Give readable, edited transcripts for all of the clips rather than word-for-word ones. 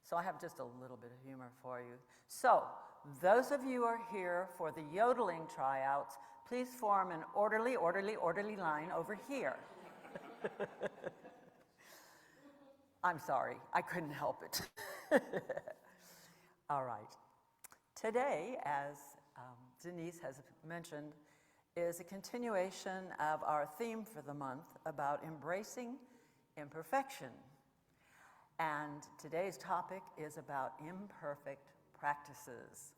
So I have just a little bit of humor for you. So, those of you who are here for the yodeling tryouts, please form an orderly line over here. I'm sorry, I couldn't help it. All right. Today, as Denise has mentioned, is a continuation of our theme for the month about embracing imperfection. And today's topic is about imperfect practices.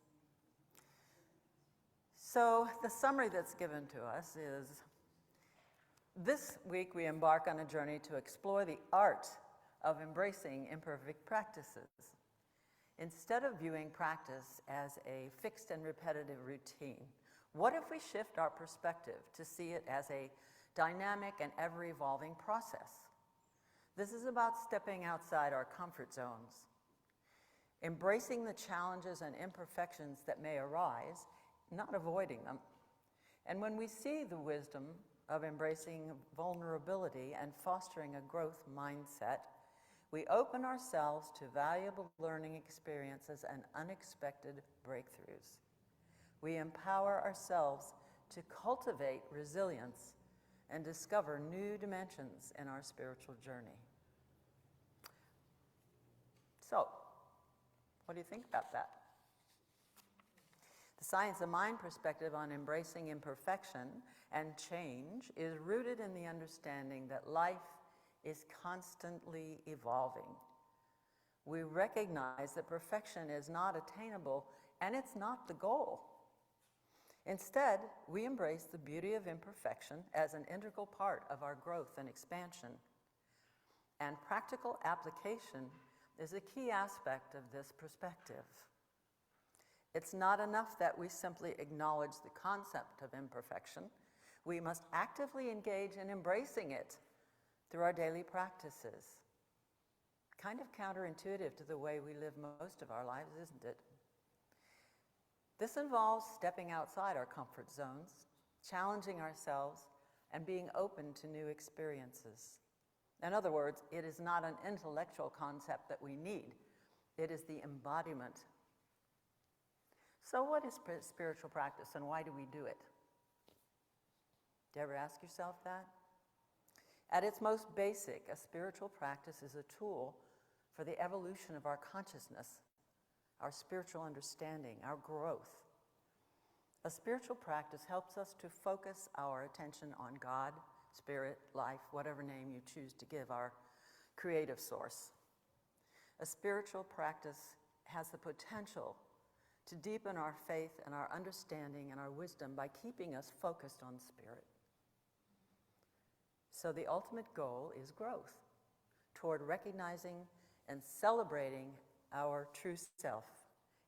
So the summary that's given to us is, this week we embark on a journey to explore the art of embracing imperfect practices. Instead of viewing practice as a fixed and repetitive routine, what if we shift our perspective to see it as a dynamic and ever-evolving process? This is about stepping outside our comfort zones, embracing the challenges and imperfections that may arise, not avoiding them. And when we see the wisdom of embracing vulnerability and fostering a growth mindset, we open ourselves to valuable learning experiences and unexpected breakthroughs. We empower ourselves to cultivate resilience and discover new dimensions in our spiritual journey. So, what do you think about that? The science of mind perspective on embracing imperfection and change is rooted in the understanding that life is constantly evolving. We recognize that perfection is not attainable and it's not the goal. Instead, we embrace the beauty of imperfection as an integral part of our growth and expansion. And practical application is a key aspect of this perspective. It's not enough that we simply acknowledge the concept of imperfection. We must actively engage in embracing it through our daily practices. Kind of counterintuitive to the way we live most of our lives, isn't it? This involves stepping outside our comfort zones, challenging ourselves, and being open to new experiences. In other words, it is not an intellectual concept that we need. It is the embodiment. So what is spiritual practice and why do we do it? Do you ever ask yourself that? At its most basic, a spiritual practice is a tool for the evolution of our consciousness, our spiritual understanding, our growth. A spiritual practice helps us to focus our attention on God, spirit, life, whatever name you choose to give our creative source. A spiritual practice has the potential to deepen our faith and our understanding and our wisdom by keeping us focused on spirit. So the ultimate goal is growth toward recognizing and celebrating our true self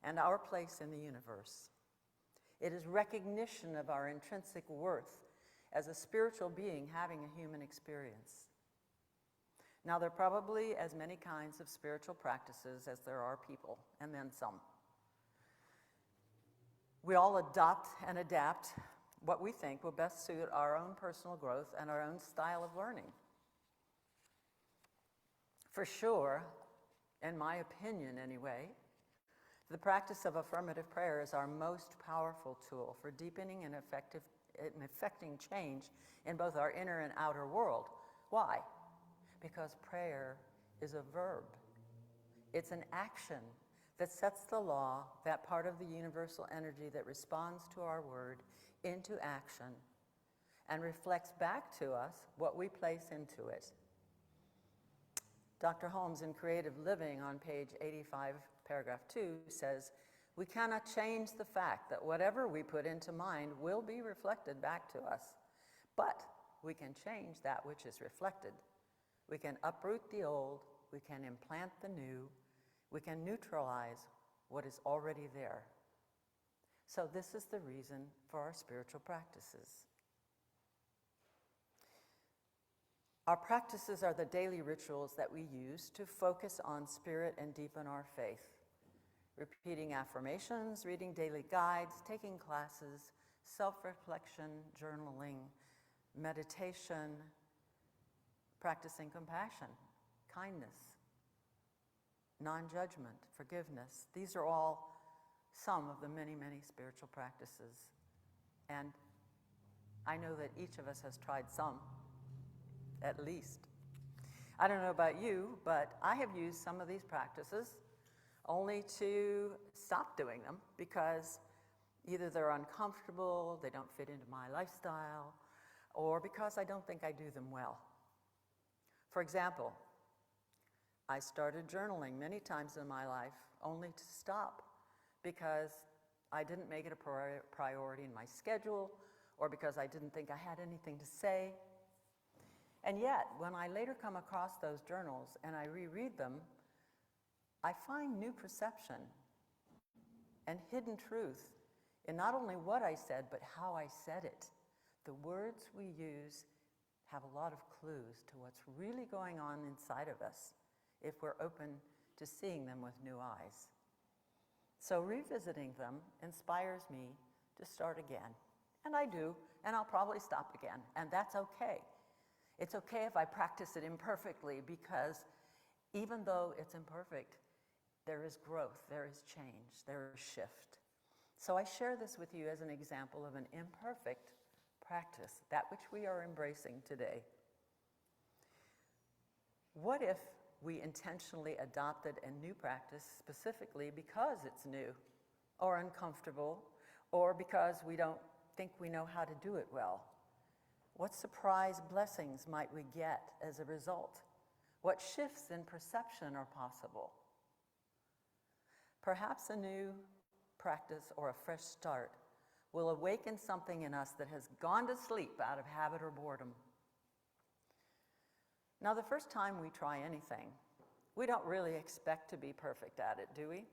and our place in the universe. It is recognition of our intrinsic worth as a spiritual being having a human experience. Now, there are probably as many kinds of spiritual practices as there are people, and then some. We all adopt and adapt what we think will best suit our own personal growth and our own style of learning. For sure, in my opinion anyway, the practice of affirmative prayer is our most powerful tool for deepening and effecting change in both our inner and outer world. Why? Because prayer is a verb. It's an action that sets the law, that part of the universal energy that responds to our word, into action and reflects back to us what we place into it. Dr. Holmes in Creative Living on page 85, paragraph 2 says, "We cannot change the fact that whatever we put into mind will be reflected back to us, but we can change that which is reflected. We can uproot the old, we can implant the new, we can neutralize what is already there." So this is the reason for our spiritual practices. Our practices are the daily rituals that we use to focus on spirit and deepen our faith. Repeating affirmations, reading daily guides, taking classes, self-reflection, journaling, meditation, practicing compassion, kindness, non-judgment, forgiveness. These are all some of the many, many spiritual practices. And I know that each of us has tried some, at least. I don't know about you, but I have used some of these practices only to stop doing them because either they're uncomfortable, they don't fit into my lifestyle, or because I don't think I do them well. For example, I started journaling many times in my life only to stop because I didn't make it a priority in my schedule or because I didn't think I had anything to say. And yet, when I later come across those journals and I reread them, I find new perception and hidden truth in not only what I said, but how I said it. The words we use have a lot of clues to what's really going on inside of us if we're open to seeing them with new eyes. So revisiting them inspires me to start again. And I do, and I'll probably stop again, and that's okay. It's okay if I practice it imperfectly because even though it's imperfect, there is growth, there is change, there is shift. So I share this with you as an example of an imperfect practice, that which we are embracing today. What if we intentionally adopted a new practice specifically because it's new or uncomfortable or because we don't think we know how to do it well? What surprise blessings might we get as a result? What shifts in perception are possible? Perhaps a new practice or a fresh start will awaken something in us that has gone to sleep out of habit or boredom. Now, the first time we try anything, we don't really expect to be perfect at it, do we?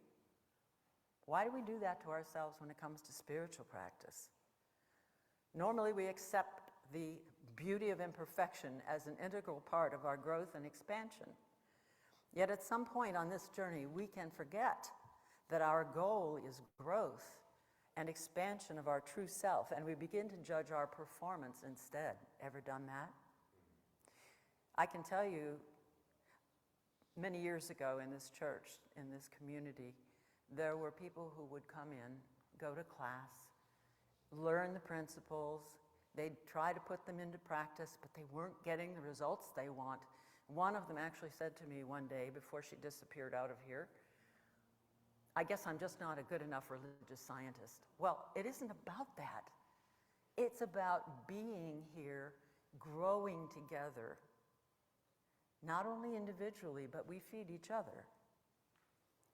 Why do we do that to ourselves when it comes to spiritual practice? Normally, we accept the beauty of imperfection as an integral part of our growth and expansion. Yet at some point on this journey, we can forget that our goal is growth and expansion of our true self, and we begin to judge our performance instead. Ever done that? I can tell you, many years ago in this church, in this community, there were people who would come in, go to class, learn the principles. They'd try to put them into practice, but they weren't getting the results they want. One of them actually said to me one day before she disappeared out of here, "I guess I'm just not a good enough religious scientist." Well, it isn't about that. It's about being here, growing together, not only individually, but we feed each other.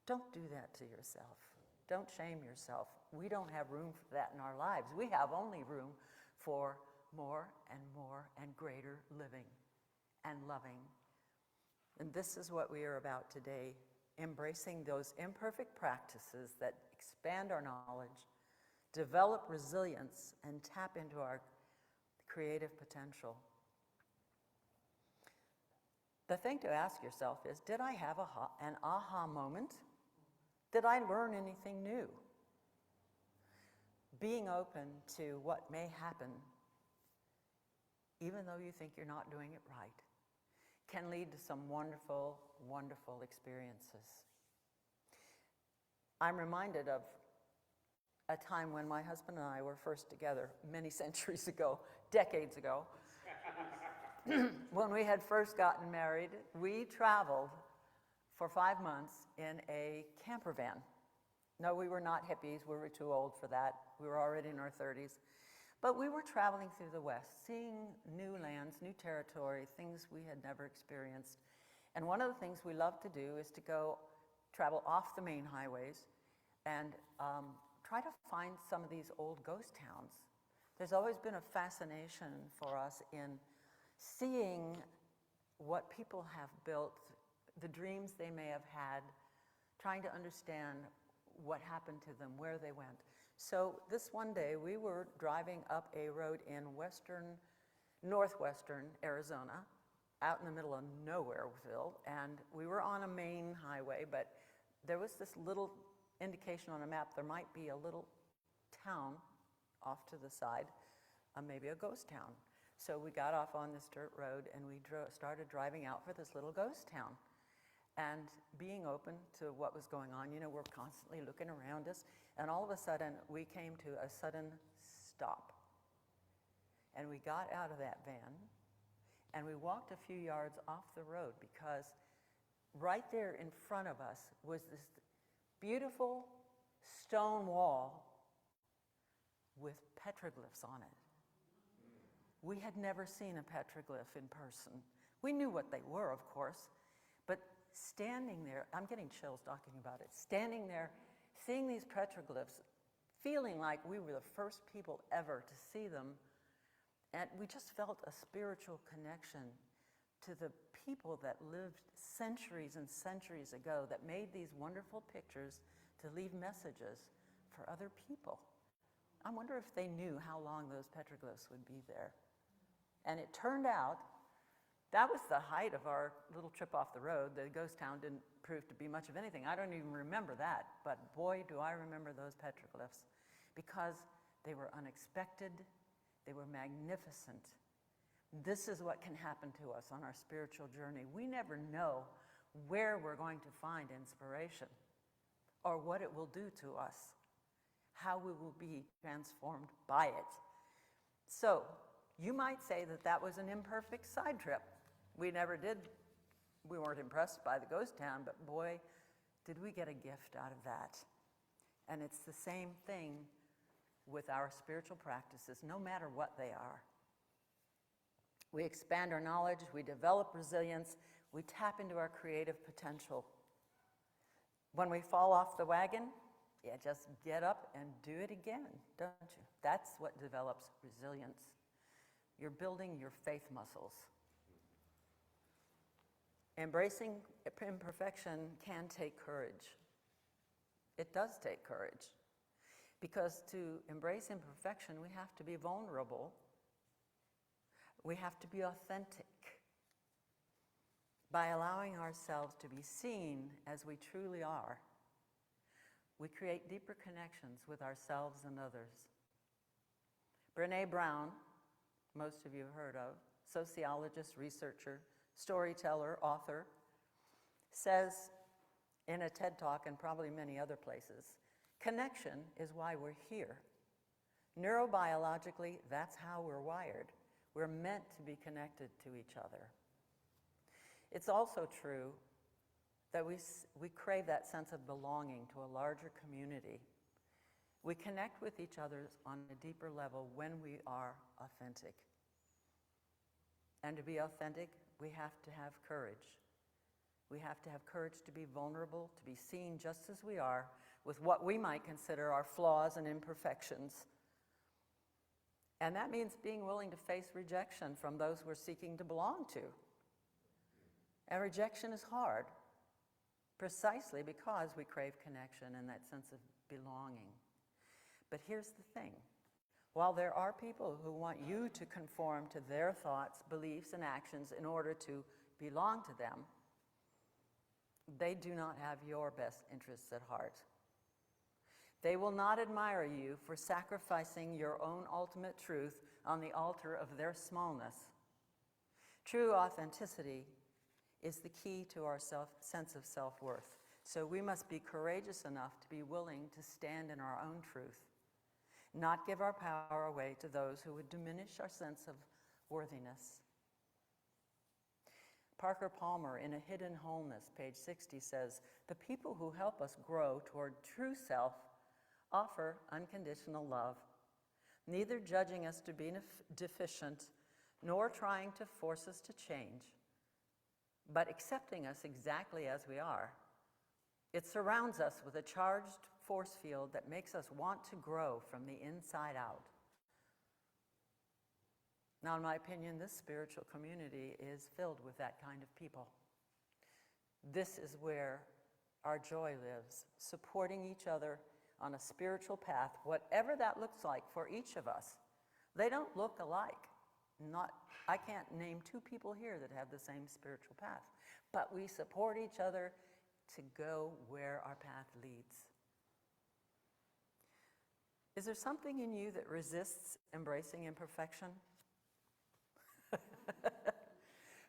Don't do that to yourself. Don't shame yourself. We don't have room for that in our lives. We have only room for more and greater living and loving. And this is what we are about today, embracing those imperfect practices that expand our knowledge, develop resilience, and tap into our creative potential. The thing to ask yourself is, did I have an aha moment? Did I learn anything new? Being open to what may happen, even though you think you're not doing it right, can lead to some wonderful, wonderful experiences. I'm reminded of a time when my husband and I were first together many centuries ago, decades ago. When we had first gotten married, we traveled for 5 months in a camper van. No, we were not hippies. We were too old for that. We were already in our 30s. But we were traveling through the West, seeing new lands, new territory, things we had never experienced. And one of the things we love to do is to go travel off the main highways and try to find some of these old ghost towns. There's always been a fascination for us in seeing what people have built, the dreams they may have had, trying to understand what happened to them, where they went. So this one day, we were driving up a road in northwestern Arizona, out in the middle of Nowhereville, and we were on a main highway, but there was this little indication on a map there might be a little town off to the side, maybe a ghost town. So we got off on this dirt road and we started driving out for this little ghost town. and being open to what was going on. You know, we're constantly looking around us, and all of a sudden, we came to a sudden stop. And we got out of that van, and we walked a few yards off the road, because right there in front of us was this beautiful stone wall with petroglyphs on it. We had never seen a petroglyph in person. We knew what they were, of course, but standing there, I'm getting chills talking about it, standing there, seeing these petroglyphs, feeling like we were the first people ever to see them, and we just felt a spiritual connection to the people that lived centuries and centuries ago that made these wonderful pictures to leave messages for other people. I wonder if they knew how long those petroglyphs would be there. And it turned out that was the height of our little trip off the road. The ghost town didn't prove to be much of anything. I don't even remember that, but boy, do I remember those petroglyphs, because they were unexpected, they were magnificent. This is what can happen to us on our spiritual journey. We never know where we're going to find inspiration or what it will do to us, how we will be transformed by it. So, you might say that that was an imperfect side trip. We weren't impressed by the ghost town, but boy, did we get a gift out of that. And it's the same thing with our spiritual practices, no matter what they are. We expand our knowledge, we develop resilience, we tap into our creative potential. When we fall off the wagon, yeah, just get up and do it again, don't you? That's what develops resilience. You're building your faith muscles. Embracing imperfection can take courage. It does take courage. Because to embrace imperfection, we have to be vulnerable. We have to be authentic. By allowing ourselves to be seen as we truly are, we create deeper connections with ourselves and others. Brené Brown, most of you have heard of, sociologist, researcher, storyteller, author, says in a TED Talk and probably many other places, connection is why we're here. Neurobiologically, that's how we're wired. We're meant to be connected to each other. It's also true that we crave that sense of belonging to a larger community. We connect with each other on a deeper level when we are authentic. And to be authentic, we have to have courage. We have to have courage to be vulnerable, to be seen just as we are, with what we might consider our flaws and imperfections. And that means being willing to face rejection from those we're seeking to belong to. And rejection is hard, precisely because we crave connection and that sense of belonging. But here's the thing. While there are people who want you to conform to their thoughts, beliefs, and actions in order to belong to them, they do not have your best interests at heart. They will not admire you for sacrificing your own ultimate truth on the altar of their smallness. True authenticity is the key to our sense of self-worth. So we must be courageous enough to be willing to stand in our own truth, not give our power away to those who would diminish our sense of worthiness. Parker Palmer, in A Hidden Wholeness, page 60, says, "The people who help us grow toward true self offer unconditional love, neither judging us to be deficient nor trying to force us to change, but accepting us exactly as we are. It surrounds us with a charged force field that makes us want to grow from the inside out." Now, in my opinion, this spiritual community is filled with that kind of people. This is where our joy lives, supporting each other on a spiritual path, whatever that looks like for each of us. They don't look alike. I can't name two people here that have the same spiritual path, but we support each other to go where our path leads. Is there something in you that resists embracing imperfection?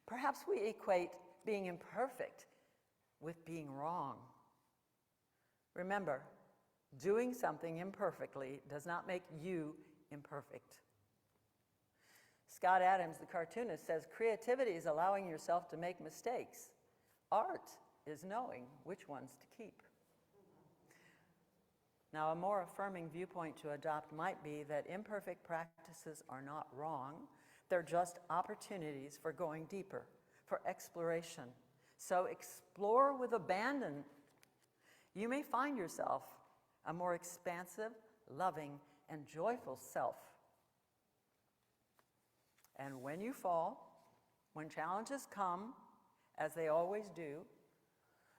Perhaps we equate being imperfect with being wrong. Remember, doing something imperfectly does not make you imperfect. Scott Adams, the cartoonist, says creativity is allowing yourself to make mistakes. Art is knowing which ones to keep. Now, a more affirming viewpoint to adopt might be that imperfect practices are not wrong. They're just opportunities for going deeper, for exploration. So explore with abandon. You may find yourself a more expansive, loving, and joyful self. And when you fall, when challenges come, as they always do,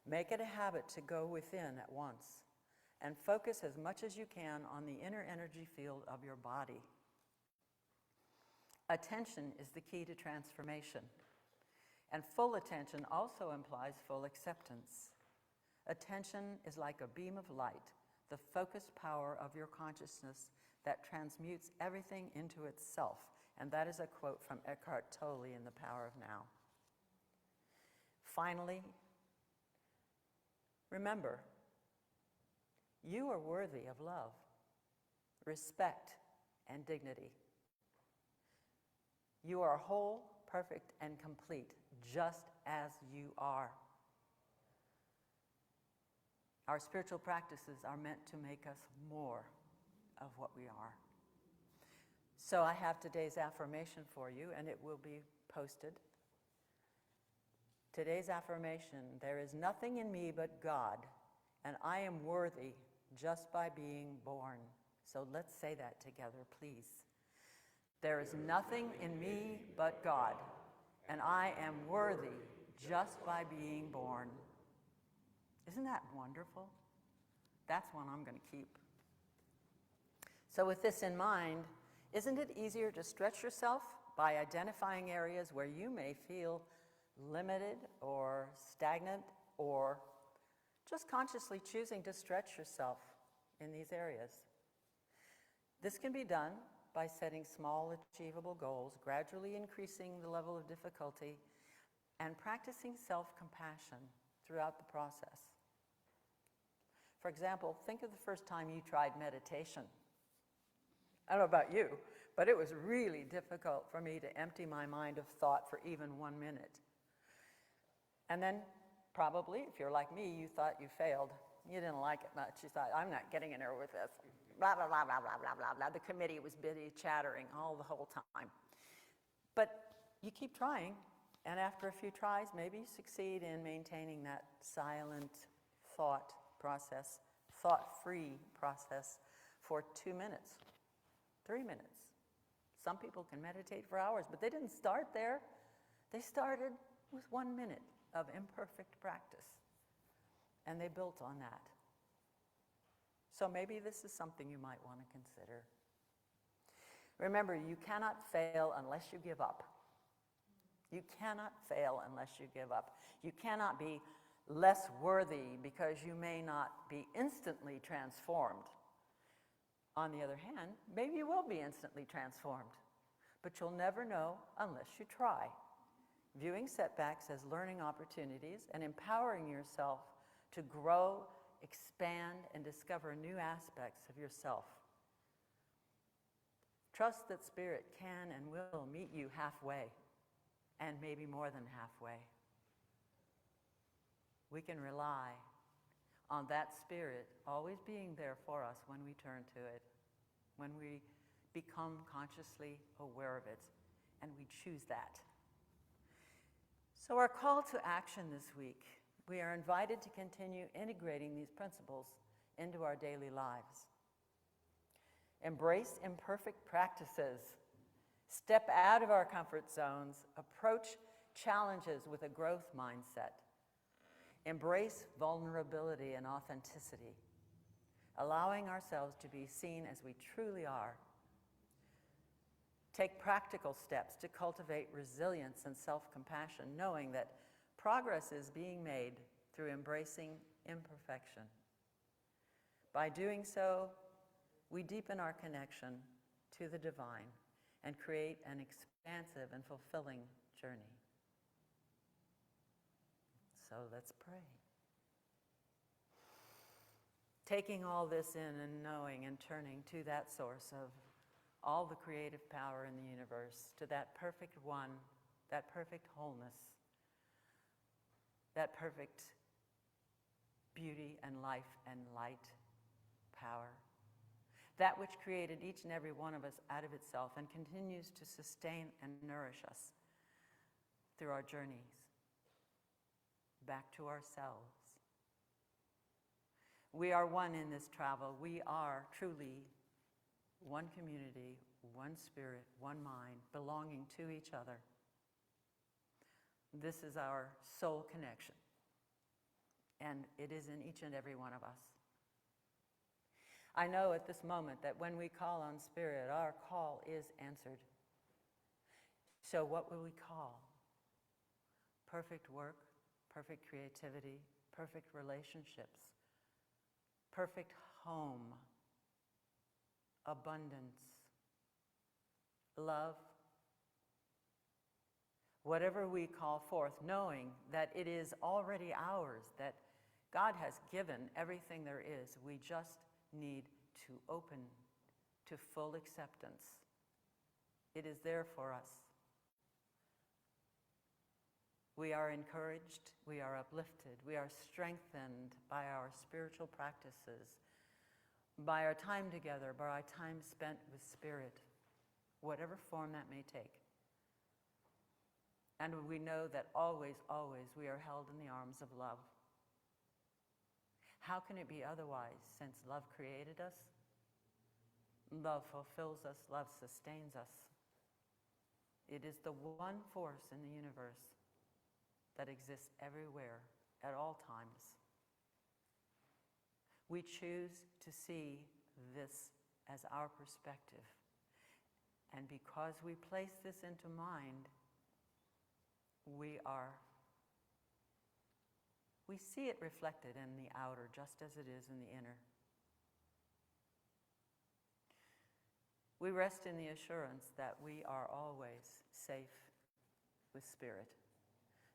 make it a habit to go within at once and focus as much as you can on the inner energy field of your body. Attention is the key to transformation, and full attention also implies full acceptance. Attention is like a beam of light, the focused power of your consciousness that transmutes everything into itself. And that is a quote from Eckhart Tolle in The Power of Now. Finally, remember, you are worthy of love, respect, and dignity. You are whole, perfect, and complete, just as you are. Our spiritual practices are meant to make us more of what we are. So I have today's affirmation for you, and it will be posted. Today's affirmation: there is nothing in me but God, and I am worthy just by being born. So let's say that together, please. There is nothing in me but God, and I am worthy just by being born. Isn't that wonderful? That's one I'm going to keep. So with this in mind, isn't it easier to stretch yourself by identifying areas where you may feel limited or stagnant, or just consciously choosing to stretch yourself in these areas? This can be done by setting small, achievable goals, gradually increasing the level of difficulty, and practicing self-compassion throughout the process. For example, think of the first time you tried meditation. I don't know about you, but it was really difficult for me to empty my mind of thought for even 1 minute. And then probably, if you're like me, you thought you failed. You didn't like it much. You thought, I'm not getting anywhere with this. Blah, blah, blah, blah, blah, blah, blah, blah. The committee was busy chattering the whole time. But you keep trying, and after a few tries, maybe you succeed in maintaining that silent thought process, thought-free process for 2 minutes, 3 minutes. Some people can meditate for hours, but they didn't start there. They started with 1 minute of imperfect practice, and they built on that. So maybe this is something you might want to consider. Remember, you cannot fail unless you give up. You cannot fail unless you give up. You cannot be less worthy because you may not be instantly transformed. On the other hand, maybe you will be instantly transformed, but you'll never know unless you try. Viewing setbacks as learning opportunities and empowering yourself to grow, expand, and discover new aspects of yourself. Trust that Spirit can and will meet you halfway, and maybe more than halfway. We can rely on that Spirit always being there for us when we turn to it, when we become consciously aware of it, and we choose that. So our call to action this week, we are invited to continue integrating these principles into our daily lives. Embrace imperfect practices. Step out of our comfort zones. Approach challenges with a growth mindset. Embrace vulnerability and authenticity, allowing ourselves to be seen as we truly are. Take practical steps to cultivate resilience and self-compassion, knowing that progress is being made through embracing imperfection. By doing so, we deepen our connection to the divine and create an expansive and fulfilling journey. So let's pray. taking all this in and knowing and turning to that source of all the creative power in the universe, to that perfect one, that perfect wholeness, that perfect beauty and life and light power, that which created each and every one of us out of itself and continues to sustain and nourish us through our journeys back to ourselves. We are one in this travel. We are truly one community, one spirit, one mind, belonging to each other. This is our soul connection, and it is in each and every one of us. I know at this moment that when we call on Spirit, our call is answered. So what will we call? Perfect work, perfect creativity, perfect relationships, perfect home, abundance, love. Whatever we call forth, knowing that it is already ours, that God has given everything there is. We just need to open to full acceptance. It is there for us. We are encouraged, we are uplifted, we are strengthened by our spiritual practices, by our time together, by our time spent with Spirit, whatever form that may take. And we know that always, always we are held in the arms of love. How can it be otherwise, since love created us? Love fulfills us, love sustains us. It is the one force in the universe that exists everywhere, at all times. We choose to see this as our perspective. And because we place this into mind, we see it reflected in the outer just as it is in the inner. We rest in the assurance that we are always safe with Spirit,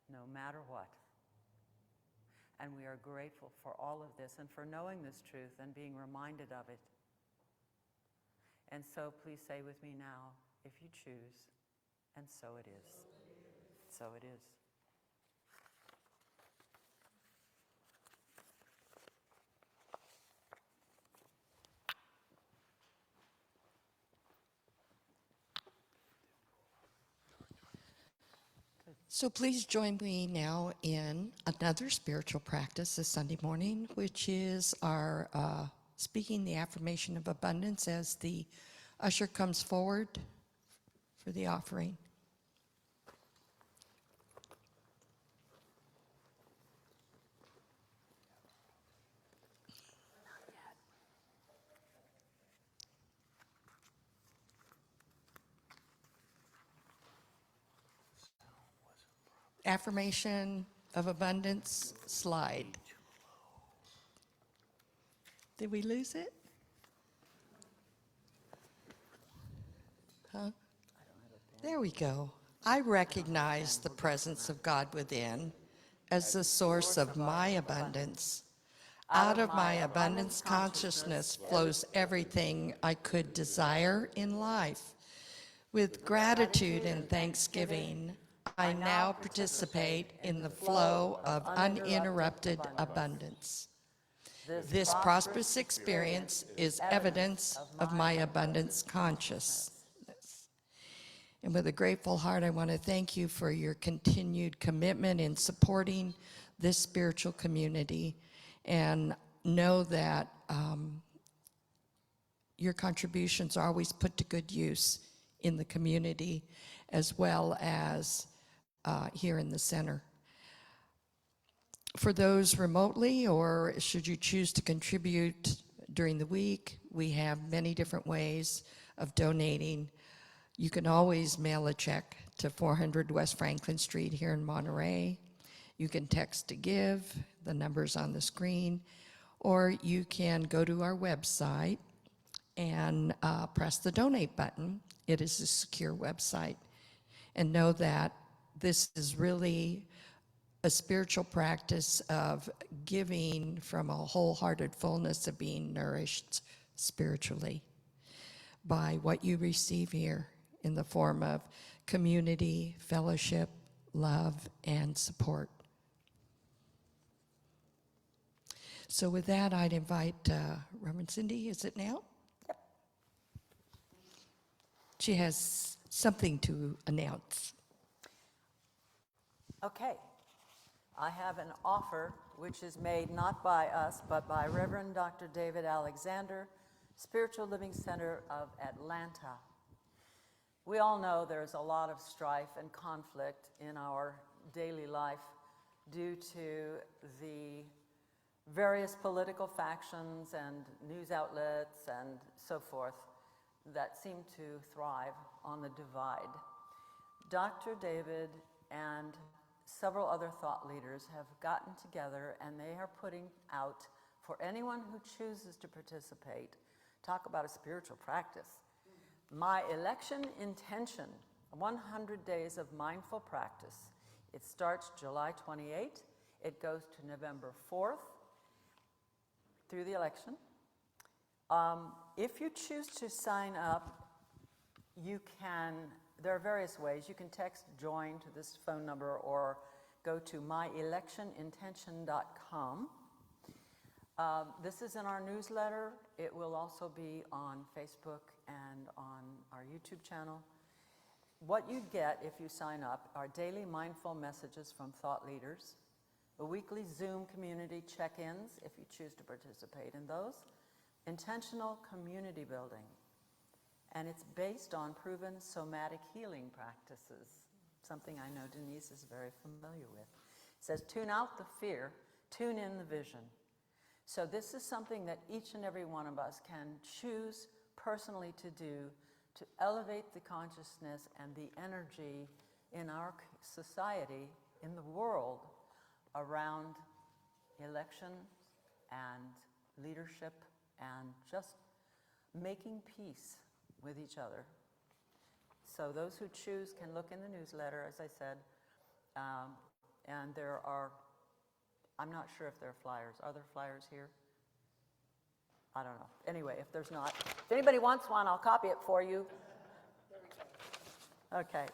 no matter what. And we are grateful for all of this and for knowing this truth and being reminded of it. And so please say with me now, if you choose, and so it is. So it is. So please join me now in another spiritual practice this Sunday morning, which is our speaking the affirmation of abundance as the usher comes forward for the offering. Affirmation of abundance slide. Did we lose it? Huh? There we go. I recognize the presence of God within as the source of my abundance. Out of my abundance consciousness flows everything I could desire in life. With gratitude and thanksgiving, I now participate in the flow of uninterrupted abundance. This prosperous experience is evidence of my abundance consciousness. And with a grateful heart, I want to thank you for your continued commitment in supporting this spiritual community, and know that your contributions are always put to good use in the community as well as here in the center. For those remotely, or should you choose to contribute during the week, we have many different ways of donating. You can always mail a check to 400 West Franklin Street here in Monterey. You can text to give, the number's on the screen, or you can go to our website and press the donate button. It is a secure website. And know that this is really a spiritual practice of giving from a wholehearted fullness of being nourished spiritually by what you receive here in the form of community, fellowship, love, and support. So with that, I'd invite Reverend Cindy, is it now? Yep. She has something to announce. Okay. I have an offer which is made not by us, but by Reverend Dr. David Alexander, Spiritual Living Center of Atlanta. We all know there's a lot of strife and conflict in our daily life due to the various political factions and news outlets and so forth that seem to thrive on the divide. Dr. David and several other thought leaders have gotten together and they are putting out, for anyone who chooses to participate, talk about a spiritual practice, My Election Intention, 100 Days of Mindful Practice. It starts July 28th. It goes to November 4th through the election. If you choose to sign up, you can, there are various ways. You can text join to this phone number or go to myelectionintention.com. This is in our newsletter. It will also be on Facebook and on our YouTube channel. What you get if you sign up are daily mindful messages from thought leaders, a weekly Zoom community check-ins if you choose to participate in those, intentional community building, and it's based on proven somatic healing practices, something I know Denise is very familiar with. It says, tune out the fear, tune in the vision. So this is something that each and every one of us can choose personally to do to elevate the consciousness and the energy in our society, in the world, around elections and leadership and just making peace with each other. So those who choose can look in the newsletter, as I said, and there are, I'm not sure if there are flyers. Are there flyers here? I don't know. Anyway, if there's not, if anybody wants one, I'll copy it for you. Okay,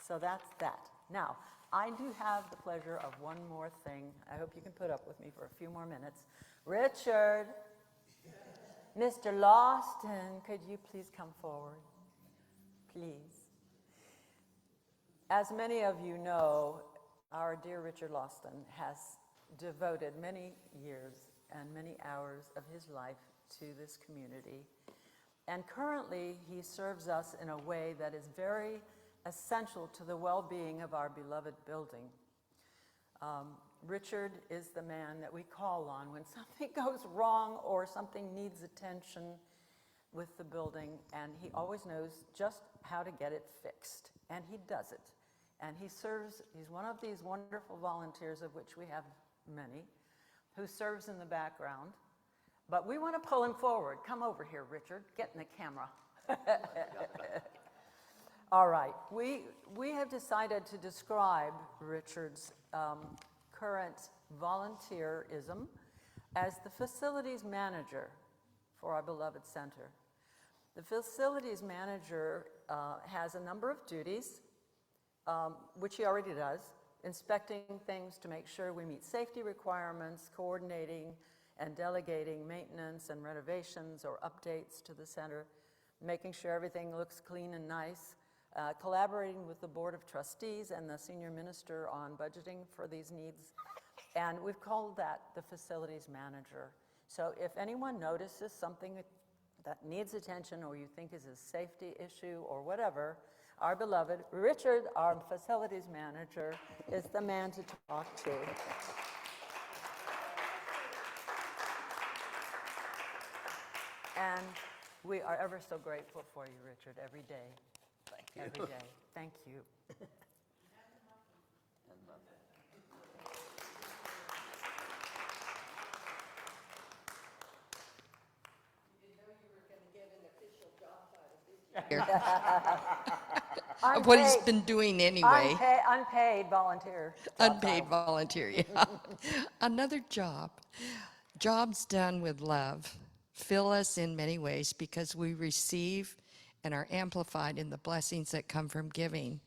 so that's that. Now, I do have the pleasure of one more thing. I hope you can put up with me for a few more minutes. Richard, Mr. Lawston, could you please come forward? Please. As many of you know, our dear Richard Lawston has devoted many years and many hours of his life to this community. And currently, he serves us in a way that is very essential to the well-being of our beloved building. Richard is the man that we call on when something goes wrong or something needs attention with the building, and he always knows just how to get it fixed, and he does it. And he serves, he's one of these wonderful volunteers, of which we have many, who serves in the background. But we want to pull him forward. Come over here, Richard. Get in the camera. All right. We have decided to describe Richard's current volunteerism as the facilities manager for our beloved center. The facilities manager has a number of duties, which he already does, inspecting things to make sure we meet safety requirements, coordinating and delegating maintenance and renovations or updates to the center, making sure everything looks clean and nice, collaborating with the Board of Trustees and the Senior Minister on budgeting for these needs. And we've called that the facilities manager. So if anyone notices something that needs attention or you think is a safety issue or whatever, our beloved Richard, our facilities manager, is the man to talk to. And we are ever so grateful for you, Richard, every day. Thank you. Every day. Thank you. Here. of what he's Unpaid. been doing anyway. Unpaid volunteer job Unpaid title. volunteer, yeah. Another job. Jobs done with love fill us in many ways because we receive and are amplified in the blessings that come from giving.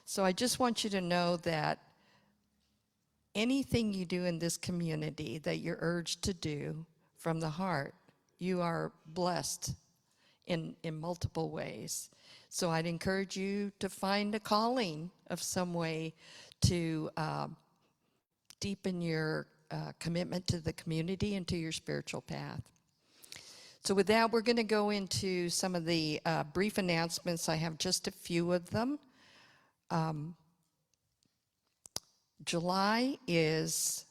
So I just want you to know that anything you do in this community that you're urged to do from the heart, you are blessed in multiple ways. So I'd encourage you to find a calling of some way to deepen your commitment to the community and to your spiritual path. So with that, we're going to go into some of the brief announcements. I have just a few of them. July is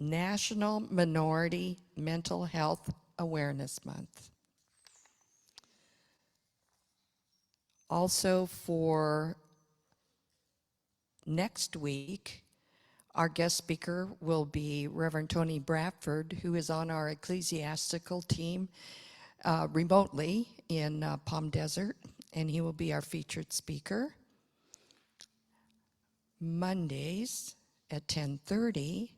National Minority Mental Health Awareness Month. Also for next week, our guest speaker will be Reverend Tony Bradford, who is on our ecclesiastical team remotely in Palm Desert, and he will be our featured speaker. Mondays at 10:30,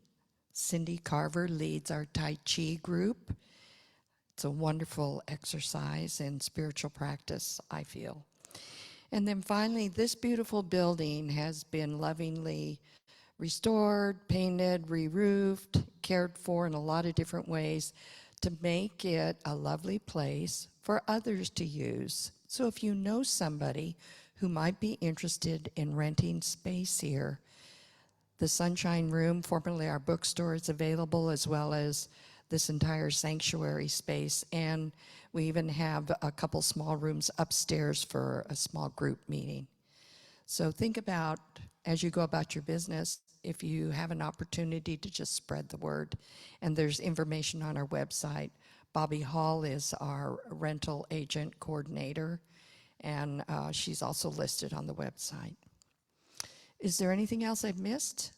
Cindy Carver leads our Tai Chi group. It's a wonderful exercise and spiritual practice, I feel. And then finally, this beautiful building has been lovingly restored, painted, re-roofed, cared for in a lot of different ways to make it a lovely place for others to use. So if you know somebody who might be interested in renting space here, the Sunshine Room, formerly our bookstore, is available, as well as this entire sanctuary space. And we even have a couple small rooms upstairs for a small group meeting. So think about, as you go about your business, if you have an opportunity to just spread the word. And there's information on our website. Bobby Hall is our rental agent coordinator, and she's also listed on the website. Is there anything else I've missed?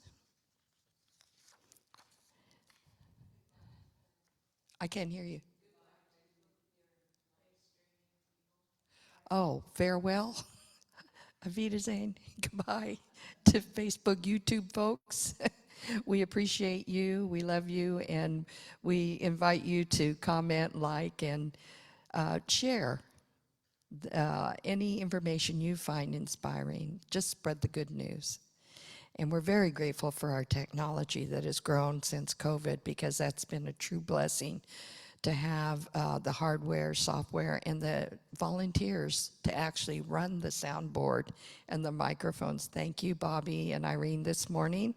I can't hear you. Oh, farewell. Auf Wiedersehen. Goodbye to Facebook, YouTube folks. We appreciate you. We love you. And we invite you to comment, like, and share any information you find inspiring. Just spread the good news. And we're very grateful for our technology that has grown since COVID, because that's been a true blessing to have the hardware, software, and the volunteers to actually run the soundboard and the microphones. Thank you, Bobby and Irene, this morning.